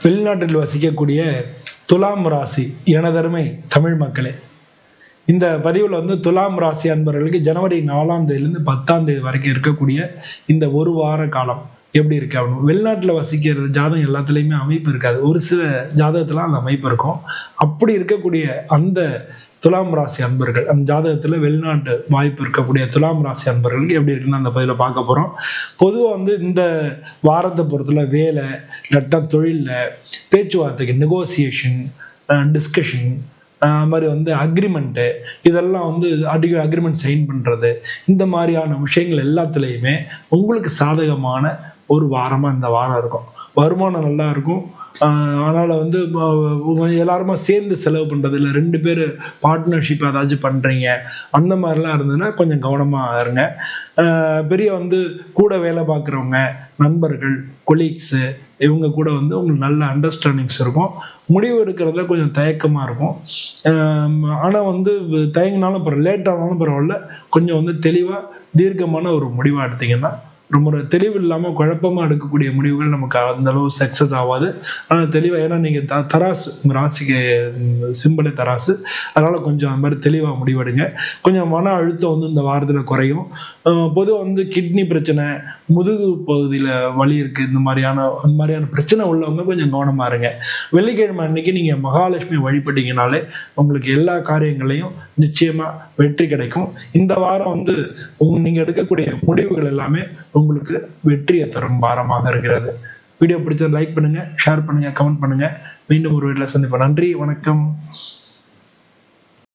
வெளிநாட்டில் வசிக்கக்கூடிய துலாம் ராசி எனதருமை தமிழ் மக்களே, இந்த பதிவில் துலாம் ராசி அன்பர்களுக்கு ஜனவரி 4ஆம் தேதியிலிருந்து 10ஆம் தேதி வரைக்கும் இருக்கக்கூடிய இந்த ஒரு வார காலம் எப்படி இருக்கு அப்படின்னு. வெளிநாட்டில் வசிக்கிற ஜாதகம் எல்லாத்துலேயுமே அமைப்பு இருக்காது, ஒரு சில ஜாதகத்துல அந்த அமைப்பு இருக்கும். அப்படி இருக்கக்கூடிய அந்த துலாம் ராசி அன்பர்கள், அந்த ஜாதகத்துல வெளிநாட்டு வாய்ப்பு இருக்கக்கூடிய துலாம் ராசி அன்பர்களுக்கு எப்படி இருக்குன்னு அந்த பதிவில் பார்க்க போறோம். பொதுவாக இந்த வாரத்தை பொறுத்தல வேலை, இல்லாட்டா தொழிலில் பேச்சுவார்த்தைக்கு, நெகோசியேஷன், டிஸ்கஷன், அது மாதிரி அக்ரிமெண்ட்டு, இதெல்லாம் அக்ரிமெண்ட் சைன் பண்ணுறது, இந்த மாதிரியான விஷயங்கள் எல்லாத்துலேயுமே உங்களுக்கு சாதகமான ஒரு வாரமாக இந்த வாரம் இருக்கும். வருமானம் நல்லா இருக்கும். அதனால் எல்லாருமா சேர்ந்து செலவு பண்ணுறது இல்லை, 2 பேர் பார்ட்னர்ஷிப் ஏதாச்சும் பண்ணுறீங்க அந்த மாதிரிலாம் இருந்ததுன்னா கொஞ்சம் கவனமாக இருங்க. பெரிய கூட வேலை பார்க்குறவங்க, நண்பர்கள், கொலீக்ஸு, இவங்க கூட உங்களுக்கு நல்ல அண்டர்ஸ்டாண்டிங்ஸ் இருக்கும். முடிவு எடுக்கிறதுல கொஞ்சம் தயக்கமாக இருக்கும். ஆனால் தயங்கினாலும் பரவாயில்ல, லேட் ஆனாலும் பரவாயில்ல, கொஞ்சம் தெளிவாக தீர்க்கமான ஒரு முடிவாக எடுத்திங்கன்னா, ரொம்ப தெளிவு இல்லாமல் குழப்பமாக எடுக்கக்கூடிய முடிவுகள் நமக்கு அந்த அளவு சக்ஸஸ் ஆகாது. ஆனால் தெளிவாக, ஏன்னா நீங்கள் தராசு, ராசிக்கு சிம்பிளே தராசு, அதனால் கொஞ்சம் அந்த மாதிரி தெளிவாக முடிவெடுங்க. கொஞ்சம் மன அழுத்தம் இந்த வாரத்தில் குறையும். பொதுவாக கிட்னி பிரச்சனை, முதுகு பகுதியில் வலி இருக்குது, அந்த மாதிரியான பிரச்சனை உள்ளவங்க கொஞ்சம் கவனமாக இருங்க. வெள்ளிக்கிழமை அன்னைக்கு நீங்கள் மகாலட்சுமி வழிபட்டீங்கனாலே உங்களுக்கு எல்லா காரியங்களையும் நிச்சயமாக வெற்றி கிடைக்கும். இந்த வாரம் நீங்கள் எடுக்கக்கூடிய முடிவுகள் எல்லாமே உங்களுக்கு வெற்றியை தரும் வாரமாக இருக்கிறது. வீடியோ பிடிச்சதை லைக் பண்ணுங்கள், ஷேர் பண்ணுங்கள், கமெண்ட் பண்ணுங்கள். மீண்டும் ஒரு வீடியோவில் சந்திப்போம். நன்றி, வணக்கம்.